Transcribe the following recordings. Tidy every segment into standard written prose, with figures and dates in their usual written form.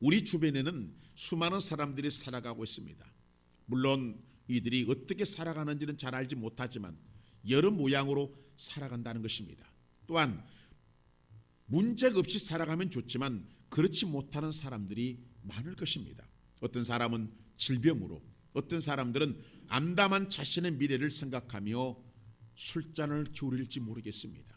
우리 주변에는 수많은 사람들이 살아가고 있습니다. 물론 이들이 어떻게 살아가는지는 잘 알지 못하지만 여러 모양으로 살아간다는 것입니다. 또한 문제가 없이 살아가면 좋지만 그렇지 못하는 사람들이 많을 것입니다. 어떤 사람은 질병으로, 어떤 사람들은 암담한 자신의 미래를 생각하며 술잔을 기울일지 모르겠습니다.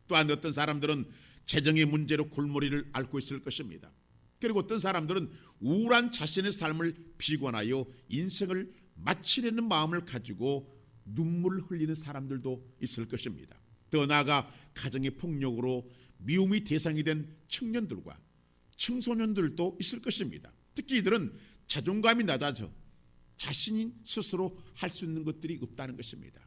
또한 어떤 사람들은 재정의 문제로 골머리를 앓고 있을 것입니다. 그리고 어떤 사람들은 우울한 자신의 삶을 비관하여 인생을 마치려는 마음을 가지고 눈물을 흘리는 사람들도 있을 것입니다. 더 나아가 가정의 폭력으로 미움의 대상이 된 청년들과 청소년들도 있을 것입니다. 특히 이들은 자존감이 낮아져 자신이 스스로 할 수 있는 것들이 없다는 것입니다.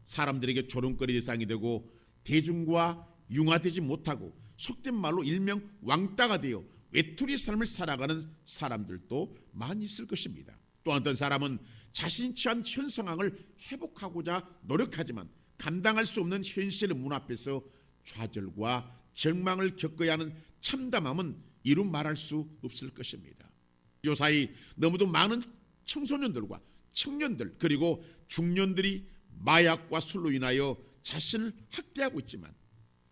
사람들에게 조롱거리 대상이 되고 대중과 융화되지 못하고 속된 말로 일명 왕따가 되어 외톨이 삶을 살아가는 사람들도 많이 있을 것입니다. 또 어떤 사람은 자신이 처한 현 상황을 회복하고자 노력하지만 감당할 수 없는 현실의 문 앞에서 좌절과 절망을 겪어야 하는 참담함은 이루 말할 수 없을 것입니다. 요사이 너무도 많은 청소년들과 청년들 그리고 중년들이 마약과 술로 인하여 자신을 학대하고 있지만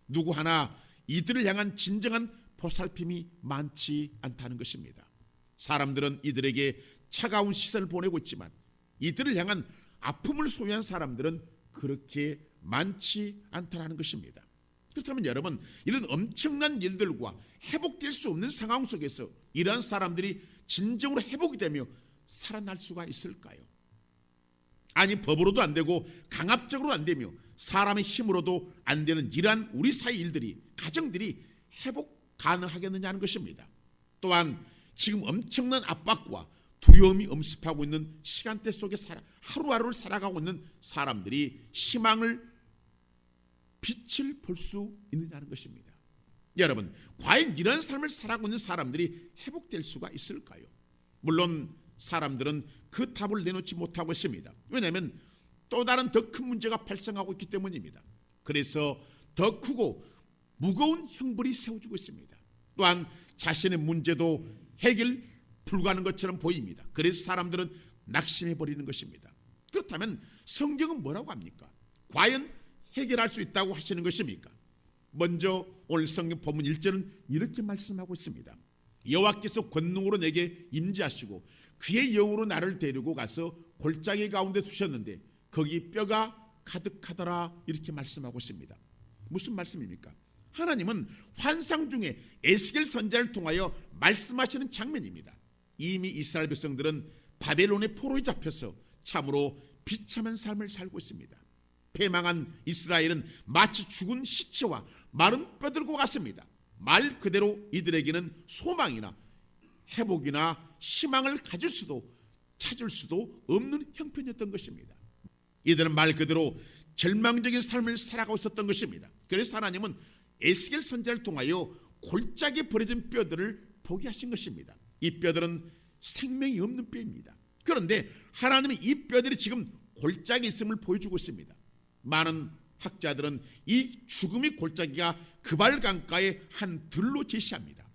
누구 하나 이들을 향한 진정한 보살핌이 많지 않다는 것입니다. 사람들은 이들에게 차가운 시선을 보내고 있지만 이들을 향한 아픔을 소유한 사람들은 그렇게 많지 않다는 것입니다. 그렇다면 여러분, 이런 엄청난 일들과 회복될 수 없는 상황 속에서 이러한 사람들이 진정으로 회복이 되며 살아날 수가 있을까요? 아니, 법으로도 안 되고 강압적으로 안 되며 사람의 힘으로도 안 되는 이러한 우리 사회 일들이, 가정들이 회복 가능하겠느냐는 것입니다. 또한 지금 엄청난 압박과 두려움이 엄습하고 있는 시간대 속에 하루하루를 살아가고 있는 사람들이 희망을, 빛을 볼 수 있느냐는 것입니다. 여러분, 과연 이런 삶을 살아가고 있는 사람들이 회복될 수가 있을까요? 물론 사람들은 그 답을 내놓지 못하고 있습니다. 왜냐하면 또 다른 더 큰 문제가 발생하고 있기 때문입니다. 그래서 더 크고 무거운 형벌이 세워지고 있습니다. 또한 자신의 문제도 해결 불가하는 것처럼 보입니다. 그래서 사람들은 낙심해 버리는 것입니다. 그렇다면 성경은 뭐라고 합니까? 과연 해결할 수 있다고 하시는 것입니까? 먼저 오늘 성경 본문 1절은 이렇게 말씀하고 있습니다. 여호와께서 권능으로 내게 임재하시고 그의 영으로 나를 데리고 가서 골짜기 가운데 두셨는데 거기 뼈가 가득하더라, 이렇게 말씀하고 있습니다. 무슨 말씀입니까? 하나님은 환상 중에 에스겔 선지자를 통하여 말씀하시는 장면입니다. 이미 이스라엘 백성들은 바벨론의 포로에 잡혀서 참으로 비참한 삶을 살고 있습니다. 패망한 이스라엘은 마치 죽은 시체와 마른 뼈들과 같습니다. 말 그대로 이들에게는 소망이나 회복이나 희망을 가질 수도 찾을 수도 없는 형편이었던 것입니다. 이들은 말 그대로 절망적인 삶을 살아가고 있었던 것입니다. 그래서 하나님은 에스겔 선지자를 통하여 골짜기에 버려진 뼈들을 보게 하신 것입니다. 이 뼈들은 생명이 없는 뼈입니다. 그런데 하나님은 이 뼈들이 지금 골짜기에 있음을 보여주고 있습니다. 많은 학자들은 이 죽음의 골짜기가 그발 강가의 한 들로 제시합니다.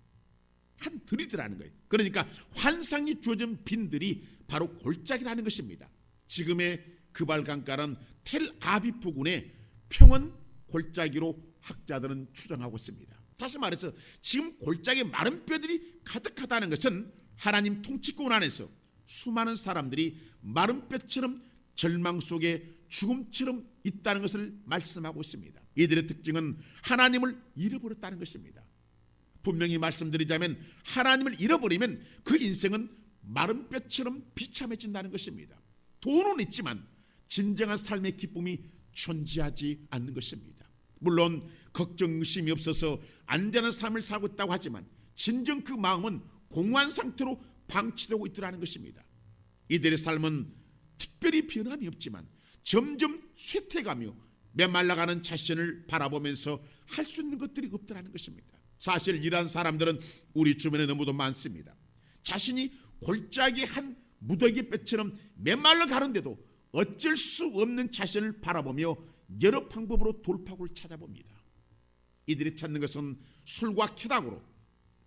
한 들이더라는 거예요. 그러니까 환상이 주어진 빈들이 바로 골짜기라는 것입니다. 지금의 그발 강가는 텔아비프군의 평원 골짜기로 학자들은 추정하고 있습니다. 다시 말해서 지금 골짜기에 마른 뼈들이 가득하다는 것은 하나님 통치권 안에서 수많은 사람들이 마른 뼈처럼 절망 속에 죽음처럼 있다는 것을 말씀하고 있습니다. 이들의 특징은 하나님을 잃어버렸다는 것입니다. 분명히 말씀드리자면 하나님을 잃어버리면 그 인생은 마른 뼈처럼 비참해진다는 것입니다. 돈은 있지만 진정한 삶의 기쁨이 존재하지 않는 것입니다. 물론 걱정 의심이 없어서 안전한 삶을 살고 있다고 하지만 진정 그 마음은 공허한 상태로 방치되고 있더라는 것입니다. 이들의 삶은 특별히 변함이 없지만 점점 쇠퇴가며 메말라가는 자신을 바라보면서 할 수 있는 것들이 없더라는 것입니다. 사실 이러한 사람들은 우리 주변에 너무도 많습니다. 자신이 골짜기 한 무더기 뼈처럼 메말라 가는데도 어쩔 수 없는 자신을 바라보며 여러 방법으로 돌파구를 찾아봅니다. 이들이 찾는 것은 술과 쾌락으로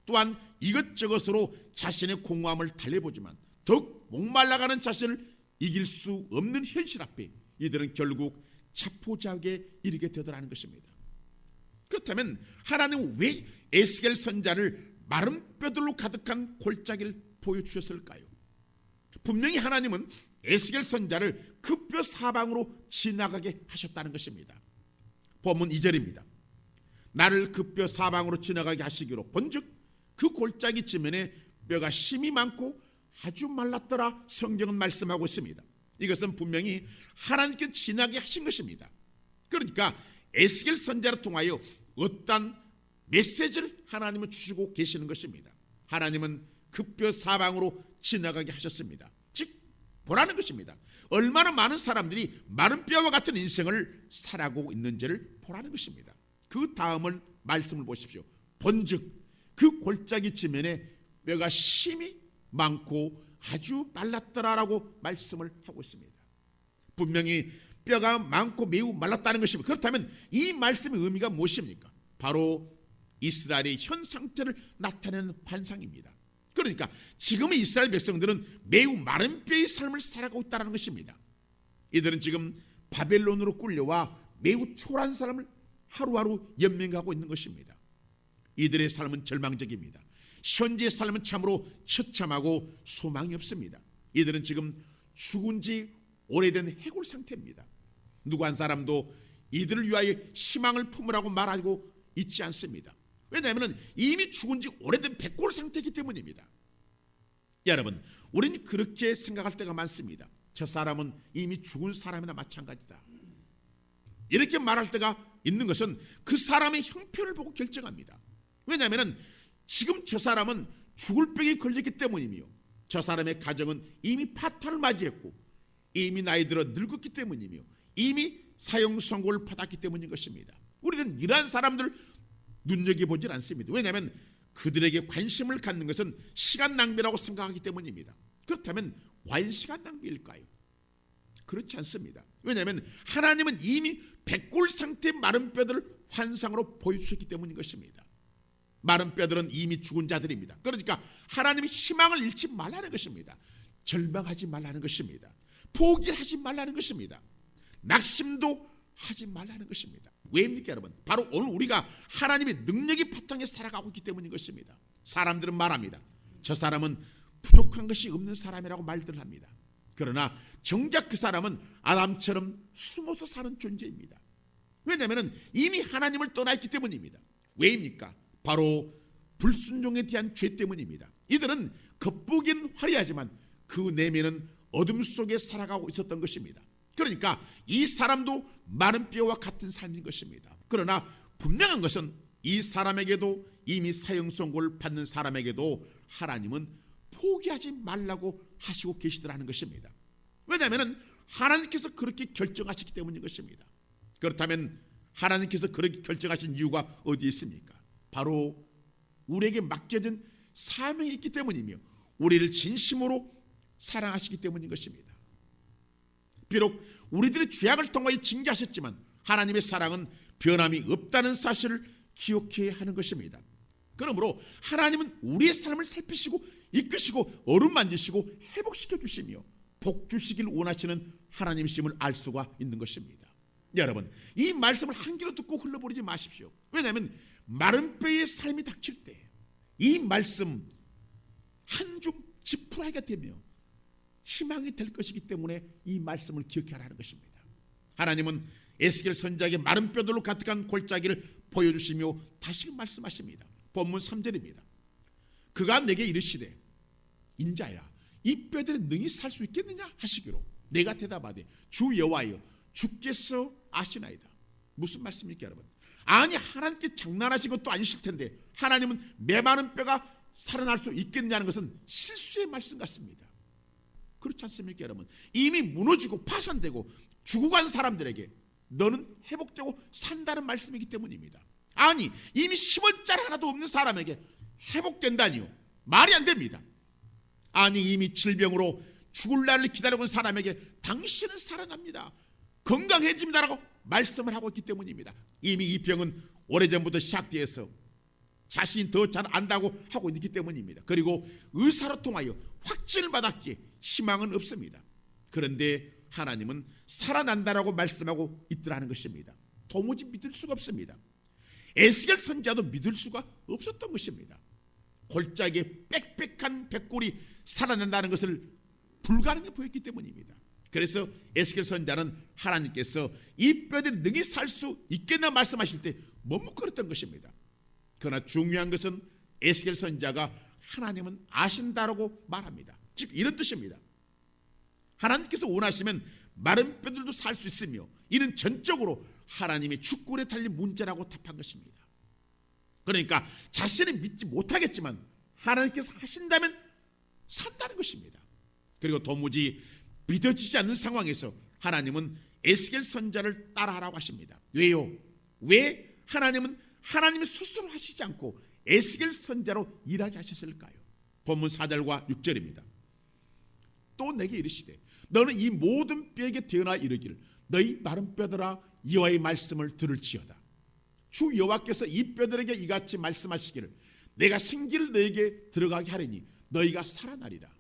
또한 이것저것으로 자신의 공허함을 달래보지만 더욱 목말라가는 자신을 이길 수 없는 현실 앞에 이들은 결국 자포자기에 이르게 되더라는 것입니다. 그렇다면 하나님은 왜 에스겔 선지자를 마른 뼈들로 가득한 골짜기를 보여주셨을까요? 분명히 하나님은 에스겔 선지자를 그 뼈 사방으로 지나가게 하셨다는 것입니다. 본문 2절입니다. 나를 그 뼈 사방으로 지나가게 하시기로 본즉 그 골짜기 지면에 뼈가 심이 많고 아주 말랐더라. 성경은 말씀하고 있습니다. 이것은 분명히 하나님께 지나게 하신 것입니다. 그러니까 에스겔 선지자를 통하여 어떤 메시지를 하나님은 주시고 계시는 것입니다. 하나님은 그 뼈 사방으로 지나가게 하셨습니다. 즉 보라는 것입니다. 얼마나 많은 사람들이 마른 뼈와 같은 인생을 살아가고 있는지를 보라는 것입니다. 그 다음을 말씀을 보십시오. 본즉 그 골짜기 지면에 뼈가 심이 많고 아주 말랐더라라고 말씀을 하고 있습니다. 분명히 뼈가 많고 매우 말랐다는 것입니다. 그렇다면 이 말씀의 의미가 무엇입니까? 바로 이스라엘의 현 상태를 나타내는 환상입니다. 그러니까 지금의 이스라엘 백성들은 매우 마른 뼈의 삶을 살아가고 있다는 것입니다. 이들은 지금 바벨론으로 끌려와 매우 초라한 삶을 하루하루 연명하고 있는 것입니다. 이들의 삶은 절망적입니다. 현재의 삶은 참으로 처참하고 소망이 없습니다. 이들은 지금 죽은 지 오래된 해골 상태입니다. 누구 한 사람도 이들을 위하여 희망을 품으라고 말하고 있지 않습니다. 왜냐하면 이미 죽은 지 오래된 백골 상태이기 때문입니다. 여러분, 우리는 그렇게 생각할 때가 많습니다. 저 사람은 이미 죽은 사람이나 마찬가지다. 이렇게 말할 때가 있는 것은 그 사람의 형편을 보고 결정합니다. 왜냐하면 지금 저 사람은 죽을 병에 걸렸기 때문이며 저 사람의 가정은 이미 파탄을 맞이했고 이미 나이 들어 늙었기 때문이며 이미 사형 선고를 받았기 때문인 것입니다. 우리는 이러한 사람들 눈여겨보질 않습니다. 왜냐하면 그들에게 관심을 갖는 것은 시간 낭비라고 생각하기 때문입니다. 그렇다면 과연 시간 낭비일까요? 그렇지 않습니다. 왜냐하면 하나님은 이미 백골 상태의 마른 뼈들을 환상으로 보여주셨기 때문인 것입니다. 마른 뼈들은 이미 죽은 자들입니다. 그러니까 하나님이 희망을 잃지 말라는 것입니다. 절망하지 말라는 것입니다. 포기하지 말라는 것입니다. 낙심도 하지 말라는 것입니다. 왜입니까 여러분? 바로 오늘 우리가 하나님의 능력이 바탕에 살아가고 있기 때문인 것입니다. 사람들은 말합니다. 저 사람은 부족한 것이 없는 사람이라고 말들 합니다. 그러나 정작 그 사람은 아담처럼 숨어서 사는 존재입니다. 왜냐하면 이미 하나님을 떠나 있기 때문입니다. 왜입니까? 바로 불순종에 대한 죄 때문입니다. 이들은 겉보기엔 화려하지만 그 내면은 어둠 속에 살아가고 있었던 것입니다. 그러니까 이 사람도 마른 뼈와 같은 삶인 것입니다. 그러나 분명한 것은 이 사람에게도 이미 사형 선고를 받는 사람에게도 하나님은 포기하지 말라고 하시고 계시더라는 것입니다. 왜냐하면 하나님께서 그렇게 결정하셨기 때문인 것입니다. 그렇다면 하나님께서 그렇게 결정하신 이유가 어디에 있습니까? 바로 우리에게 맡겨진 사명이 있기 때문이며 우리를 진심으로 사랑하시기 때문인 것입니다. 비록 우리들의 죄악을 통하여 징계하셨지만 하나님의 사랑은 변함이 없다는 사실을 기억해야 하는 것입니다. 그러므로 하나님은 우리의 삶을 살피시고 이끄시고 어루만지시고 회복시켜 주시며 복 주시길 원하시는 하나님이심을 알 수가 있는 것입니다. 여러분, 이 말씀을 한 귀로 듣고 흘러버리지 마십시오. 왜냐하면 마른 뼈의 삶이 닥칠 때 이 말씀 한 줌 지푸라기가 되며 희망이 될 것이기 때문에 이 말씀을 기억해야 하는 것입니다. 하나님은 에스겔 선지자에게 마른 뼈들로 가득한 골짜기를 보여주시며 다시 말씀하십니다. 본문 3절입니다. 그가 내게 이르시되 인자야 이 뼈들이 능히 살 수 있겠느냐 하시기로 내가 대답하되 주 여호와여 주께서 아시나이다. 무슨 말씀입니까 여러분? 아니 하나님께 장난하신 것도 아니실 텐데 하나님은 메마른 뼈가 살아날 수 있겠냐는 것은 실수의 말씀 같습니다. 그렇지 않습니까 여러분? 이미 무너지고 파산되고 죽어간 사람들에게 너는 회복되고 산다는 말씀이기 때문입니다. 아니 이미 10원짜리 하나도 없는 사람에게 회복된다니요? 말이 안 됩니다. 아니 이미 질병으로 죽을 날을 기다리고 있는 사람에게 당신은 살아납니다, 건강해집니다라고 말씀을 하고 있기 때문입니다. 이미 이 병은 오래전부터 시작되어서 자신이 더 잘 안다고 하고 있기 때문입니다. 그리고 의사로 통하여 확진을 받았기에 희망은 없습니다. 그런데 하나님은 살아난다라고 말씀하고 있더라는 것입니다. 도무지 믿을 수가 없습니다. 에스겔 선지자도 믿을 수가 없었던 것입니다. 골짜기에 빽빽한 백골이 살아난다는 것을 불가능해 보였기 때문입니다. 그래서 에스겔 선지자는 하나님께서 이 뼈들이 능히 살 수 있겠나 말씀하실 때 머뭇거렸던 것입니다. 그러나 중요한 것은 에스겔 선지자가 하나님은 아신다라고 말합니다. 즉 이런 뜻입니다. 하나님께서 원하시면 마른 뼈들도 살 수 있으며 이는 전적으로 하나님의 주권에 달린 문제라고 답한 것입니다. 그러니까 자신은 믿지 못하겠지만 하나님께서 하신다면 산다는 것입니다. 그리고 도무지 믿어지지 않는 상황에서 하나님은 에스겔 선지자를 따라하라고 하십니다. 왜요? 왜 하나님은 하나님이 스스로 하시지 않고 에스겔 선지자로 일하게 하셨을까요? 본문 4절과 6절입니다. 또 내게 이르시되 너는 이 모든 뼈에게 대언하 이르기를 너희 마른 뼈들아 여호와의 말씀을 들을지어다. 주 여호와께서 이 뼈들에게 이같이 말씀하시기를 내가 생기를 너에게 들어가게 하리니 너희가 살아나리라.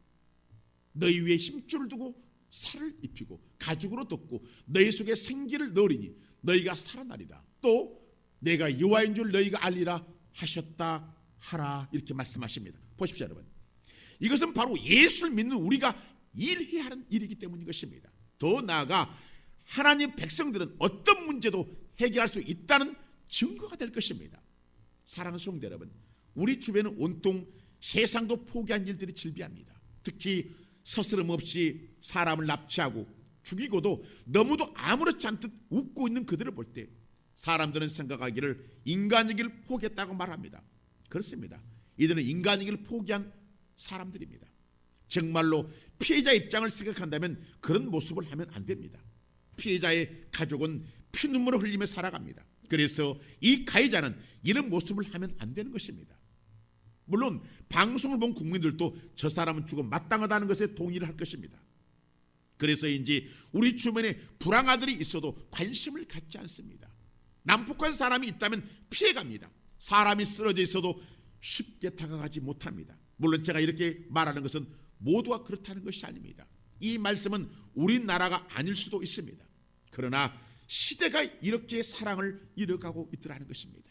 너희 위에 힘줄을 두고 살을 입히고 가죽으로 덮고 너희 속에 생기를 넣으리니 너희가 살아나리라. 또 내가 여호와인 줄 너희가 알리라 하셨다 하라. 이렇게 말씀하십니다. 보십시오 여러분. 이것은 바로 예수를 믿는 우리가 일해야 하는 일이기 때문인 것입니다. 더 나아가 하나님 백성들은 어떤 문제도 해결할 수 있다는 증거가 될 것입니다. 사랑하는 성도 여러분, 우리 주변은 온통 세상도 포기한 일들이 질비합니다. 특히 서스럼 없이 사람을 납치하고 죽이고도 너무도 아무렇지 않듯 웃고 있는 그들을 볼 때 사람들은 생각하기를 인간이기를 포기했다고 말합니다. 그렇습니다. 이들은 인간이기를 포기한 사람들입니다. 정말로 피해자 입장을 생각한다면 그런 모습을 하면 안 됩니다. 피해자의 가족은 피눈물을 흘리며 살아갑니다. 그래서 이 가해자는 이런 모습을 하면 안 되는 것입니다. 물론 방송을 본 국민들도 저 사람은 죽어 마땅하다는 것에 동의를 할 것입니다. 그래서인지 우리 주변에 불황아들이 있어도 관심을 갖지 않습니다. 남북한 사람이 있다면 피해갑니다. 사람이 쓰러져 있어도 쉽게 다가가지 못합니다. 물론 제가 이렇게 말하는 것은 모두가 그렇다는 것이 아닙니다. 이 말씀은 우리나라가 아닐 수도 있습니다. 그러나 시대가 이렇게 사랑을 이뤄가고 있더라는 것입니다.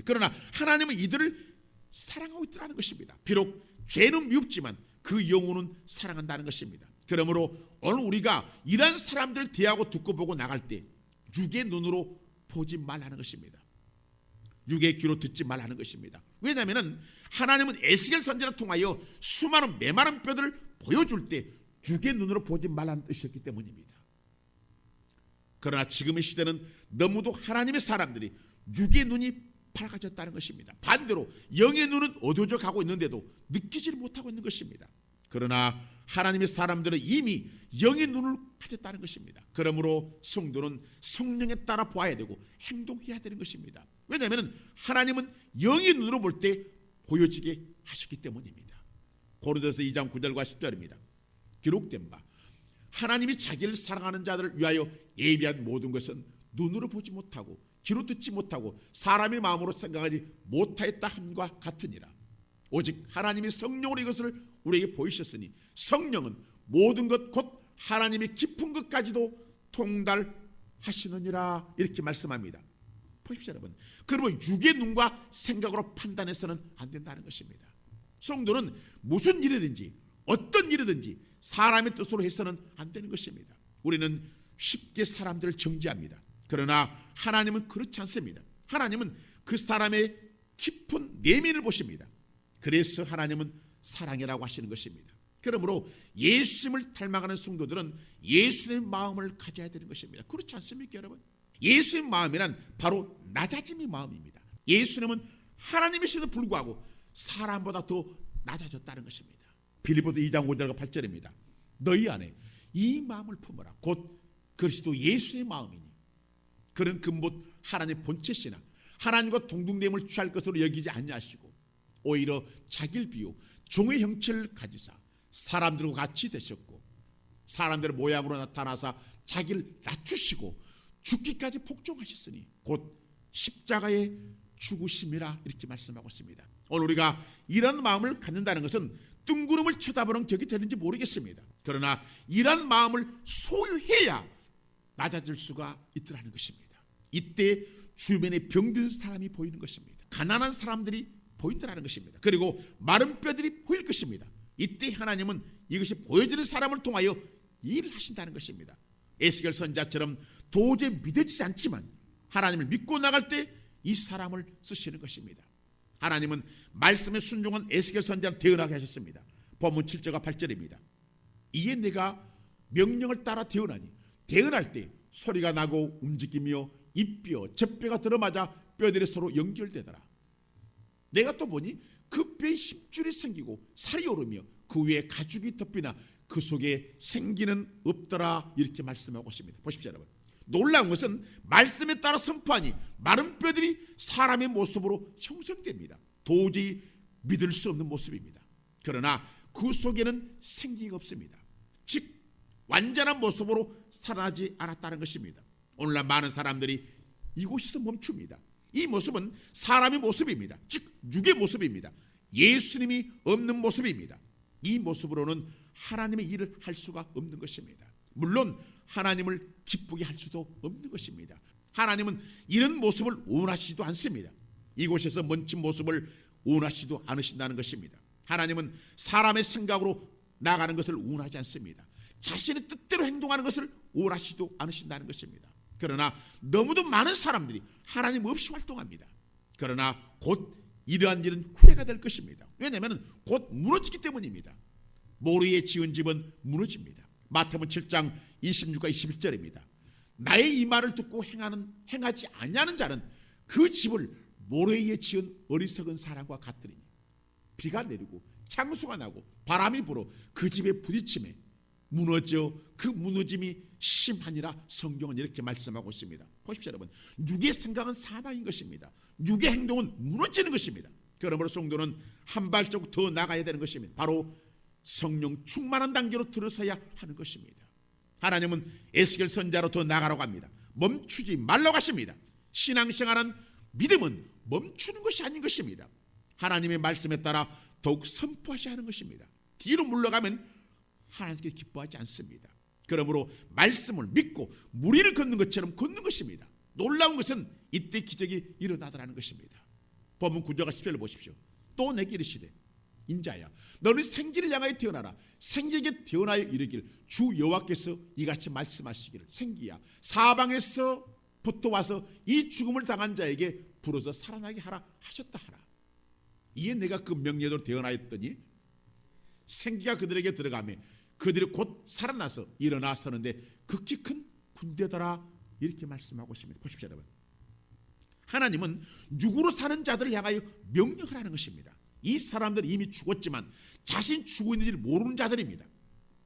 그러나 하나님은 이들을 사랑하고 있더라는 것입니다. 비록 죄는 미흡지만 그 영혼은 사랑한다는 것입니다. 그러므로 오늘 우리가 이런 사람들을 대하고 듣고 보고 나갈 때 육의 눈으로 보지 말라는 것입니다. 육의 귀로 듣지 말라는 것입니다. 왜냐하면 하나님은 에스겔 선지자를 통하여 수많은 메마른 뼈들을 보여줄 때 육의 눈으로 보지 말라는 뜻이었기 때문입니다. 그러나 지금의 시대는 너무도 하나님의 사람들이 육의 눈이 밝아졌다는 것입니다. 반대로 영의 눈은 어두워져 가고 있는데도 느끼지를 못하고 있는 것입니다. 그러나 하나님의 사람들은 이미 영의 눈을 가졌다는 것입니다. 그러므로 성도는 성령에 따라 보아야 되고 행동해야 되는 것입니다. 왜냐하면 하나님은 영의 눈으로 볼 때 보여지게 하셨기 때문입니다. 고린도서 2장 9절과 10절입니다. 기록된 바 하나님이 자기를 사랑하는 자들을 위하여 예비한 모든 것은 눈으로 보지 못하고 귀로 듣지 못하고 사람의 마음으로 생각하지 못하였다 함과 같으니라. 오직 하나님이 성령으로 이것을 우리에게 보이셨으니 성령은 모든 것 곧 하나님의 깊은 것까지도 통달하시느니라. 이렇게 말씀합니다. 보십시오 여러분. 그러면 육의 눈과 생각으로 판단해서는 안 된다는 것입니다. 성도는 무슨 일이든지 어떤 일이든지 사람의 뜻으로 해서는 안 되는 것입니다. 우리는 쉽게 사람들을 정죄합니다. 그러나 하나님은 그렇지 않습니다. 하나님은 그 사람의 깊은 내면을 보십니다. 그래서 하나님은 사랑이라고 하시는 것입니다. 그러므로 예수님을 닮아가는 성도들은 예수님의 마음을 가져야 되는 것입니다. 그렇지 않습니까 여러분? 예수님의 마음이란 바로 낮아짐의 마음입니다. 예수님은 하나님이심에도 불구하고 사람보다 더 낮아졌다는 것입니다. 빌립보서 2장 5절과 8절입니다. 너희 안에 이 마음을 품어라. 곧 그리스도 예수의 마음이니 그는 근본 하나님의 본체시나 하나님과 동등됨을 취할 것으로 여기지 아니하시고 오히려 자기를 비우 종의 형체를 가지사 사람들과 같이 되셨고 사람들의 모양으로 나타나사 자기를 낮추시고 죽기까지 복종하셨으니 곧 십자가에 죽으심이라 이렇게 말씀하고 있습니다. 오늘 우리가 이런 마음을 갖는다는 것은 뜬구름을 쳐다보는 격이 되는지 모르겠습니다. 그러나 이런 마음을 소유해야 낮아질 수가 있더라는 것입니다. 이때 주변에 병든 사람이 보이는 것입니다. 가난한 사람들이 보인다는 것입니다. 그리고 마른 뼈들이 보일 것입니다. 이때 하나님은 이것이 보여지는 사람을 통하여 일을 하신다는 것입니다. 에스겔 선자처럼 도저히 믿어지지 않지만 하나님을 믿고 나갈 때 이 사람을 쓰시는 것입니다. 하나님은 말씀에 순종한 에스겔 선자를 대언하게 하셨습니다. 본문 7절과 8절입니다. 이에 내가 명령을 따라 대언하니 대언할 때 소리가 나고 움직이며 이뼈 젖뼈가 들어맞아 뼈들이 서로 연결되더라. 내가 또 보니 그 뼈에 힘줄이 생기고 살이 오르며 그 위에 가죽이 덮이나 그 속에 생기는 없더라 이렇게 말씀하고 있습니다. 보십시오 여러분. 놀라운 것은 말씀에 따라 선포하니 마른 뼈들이 사람의 모습으로 형성됩니다. 도저히 믿을 수 없는 모습입니다. 그러나 그 속에는 생기가 없습니다. 즉 완전한 모습으로 살아나지 않았다는 것입니다. 오늘날 많은 사람들이 이곳에서 멈춥니다. 이 모습은 사람의 모습입니다. 즉 육의 모습입니다. 예수님이 없는 모습입니다. 이 모습으로는 하나님의 일을 할 수가 없는 것입니다. 물론 하나님을 기쁘게 할 수도 없는 것입니다. 하나님은 이런 모습을 원하시지도 않습니다. 이곳에서 멈춘 모습을 원하시지도 않으신다는 것입니다. 하나님은 사람의 생각으로 나가는 것을 원하지 않습니다. 자신의 뜻대로 행동하는 것을 원하시지도 않으신다는 것입니다. 그러나 너무도 많은 사람들이 하나님 없이 활동합니다. 그러나 곧 이러한 일은 후회가 될 것입니다. 왜냐하면 곧 무너지기 때문입니다. 모래에 지은 집은 무너집니다. 마태복음 7장 26과 21절입니다. 나의 이 말을 듣고 행하지 아니하는 자는 그 집을 모래에 지은 어리석은 사람과 같으리니 비가 내리고 창수가 나고 바람이 불어 그 집에 부딪힘에 무너져 그 무너짐이 심하니라 성경은 이렇게 말씀하고 있습니다. 보십시오 여러분. 육의 생각은 사망인 것입니다. 육의 행동은 무너지는 것입니다. 그러므로 성도는 한 발자국 더 나가야 되는 것입니다. 바로 성령 충만한 단계로 들어서야 하는 것입니다. 하나님은 에스겔 선자로 더 나가라고 합니다. 멈추지 말라고 하십니다. 신앙생활은 믿음은 멈추는 것이 아닌 것입니다. 하나님의 말씀에 따라 더욱 선포하셔야 하는 것입니다. 뒤로 물러가면 하나님께 기뻐하지 않습니다. 그러므로 말씀을 믿고 무리를 걷는 것처럼 걷는 것입니다. 놀라운 것은 이때 기적이 일어나더라는 것입니다. 본문 9절과 10절을 보십시오. 또 내게 이르시되 인자야 너는 생기를 향하여 태어나라. 생기에게 태어나여 이르길 주 여호와께서 이같이 말씀하시기를 생기야 사방에서부터 와서 이 죽음을 당한 자에게 부러져 살아나게 하라 하셨다 하라. 이에 내가 그 명령대로 태어나였더니 생기가 그들에게 들어가며 그들이 곧 살아나서 일어나 서는데 극히 큰 군대더라 이렇게 말씀하고 있습니다. 보십시오 여러분. 하나님은 육으로 사는 자들을 향하여 명령을 하는 것입니다. 이 사람들은 이미 죽었지만 자신 죽어 있는 줄 모르는 자들입니다.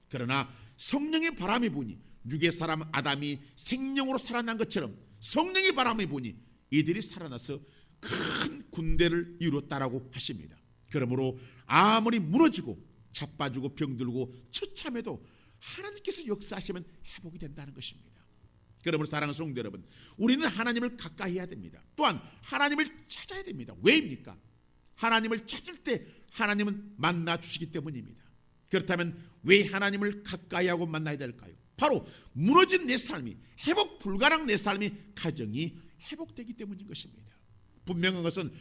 그러나 성령의 바람이 부니 육의 사람 아담이 생명으로 살아난 것처럼 성령의 바람이 부니 이들이 살아나서 큰 군대를 이뤘다라고 하십니다. 그러므로 아무리 무너지고 자빠지고 병들고 처참해도 하나님께서 역사하시면 회복이 된다는 것입니다. 그러므로 사랑하는 성도 여러분, 우리는 하나님을 가까이 해야 됩니다. 또한 하나님을 찾아야 됩니다. 왜입니까? 하나님을 찾을 때 하나님은 만나 주시기 때문입니다. 그렇다면 왜 하나님을 가까이 하고 만나야 될까요? 바로 무너진 내 삶이, 회복 불가능한 내 삶이, 가정이 회복되기 때문인 것입니다. 분명한 것은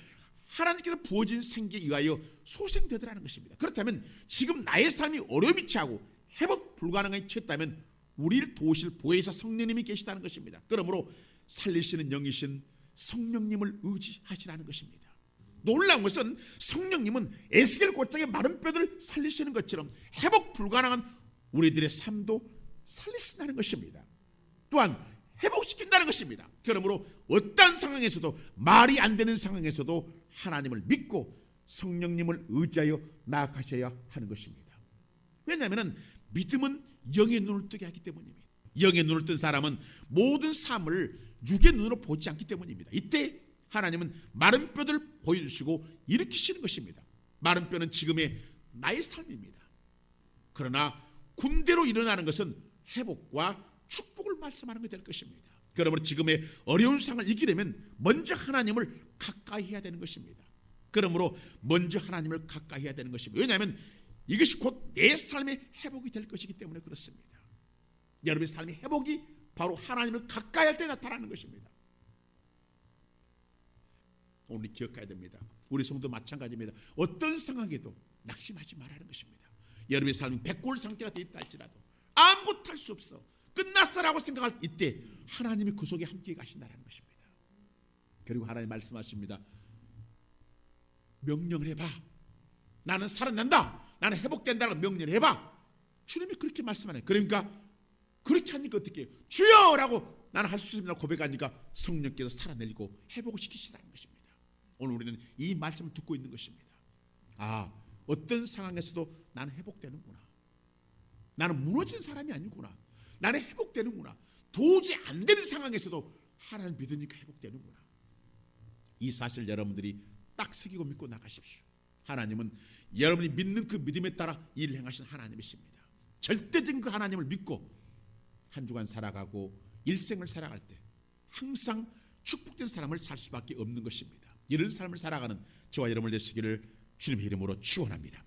하나님께서 부어진 생기에 의하여 소생되더라는 것입니다. 그렇다면 지금 나의 삶이 어려움이 처하고 회복 불가능하게 처했다면 우리를 도우실 보혜사 성령님이 계시다는 것입니다. 그러므로 살리시는 영이신 성령님을 의지하시라는 것입니다. 놀라운 것은 성령님은 에스겔 곧장의 마른 뼈들을 살리시는 것처럼 회복 불가능한 우리들의 삶도 살리신다는 것입니다. 또한 회복시킨다는 것입니다. 그러므로 어떤 상황에서도 말이 안 되는 상황에서도 하나님을 믿고 성령님을 의지하여 나아가셔야 하는 것입니다. 왜냐하면 믿음은 영의 눈을 뜨게 하기 때문입니다. 영의 눈을 뜬 사람은 모든 삶을 육의 눈으로 보지 않기 때문입니다. 이때 하나님은 마른 뼈들 보여주시고 일으키시는 것입니다. 마른 뼈는 지금의 나의 삶입니다. 그러나 군대로 일어나는 것은 회복과 축복을 말씀하는 것이 될 것입니다. 그러므로 지금의 어려운 상황을 이기려면 먼저 하나님을 가까이 해야 되는 것입니다. 그러므로 먼저 하나님을 가까이 해야 되는 것입니다. 왜냐하면 이것이 곧 내 삶의 회복이 될 것이기 때문에 그렇습니다. 여러분의 삶의 회복이 바로 하나님을 가까이 할 때 나타나는 것입니다. 오늘 기억해야 됩니다. 우리 성도 마찬가지입니다. 어떤 상황에도 낙심하지 말라는 것입니다. 여러분의 삶이 백골 상태가 되어 있다 할지라도 아무것도 할 수 없어 끝났어라고 생각할 이때 하나님이 그 속에 함께 가신다는 것입니다. 그리고 하나님 말씀하십니다. 명령을 해봐. 나는 살아난다. 나는 회복된다는 명령을 해봐. 주님이 그렇게 말씀하네요. 그러니까 그렇게 하니까 어떻게 해요? 주여라고 나는 할 수 있습니다 고백하니까 성령께서 살아내리고 회복을 시키시라는 것입니다. 오늘 우리는 이 말씀을 듣고 있는 것입니다. 아, 어떤 상황에서도 나는 회복되는구나. 나는 무너진 사람이 아니구나. 나는 회복되는구나. 도저히 안 되는 상황에서도 하나님 믿으니까 회복되는구나. 이 사실 여러분들이 딱 새기고 믿고 나가십시오. 하나님은 여러분이 믿는 그 믿음에 따라 일을 행하신 하나님이십니다. 절대적인 그 하나님을 믿고 한 주간 살아가고 일생을 살아갈 때 항상 축복된 사람을 살 수밖에 없는 것입니다. 이런 삶을 살아가는 저와 여러분을 되시기를 주님의 이름으로 축원합니다.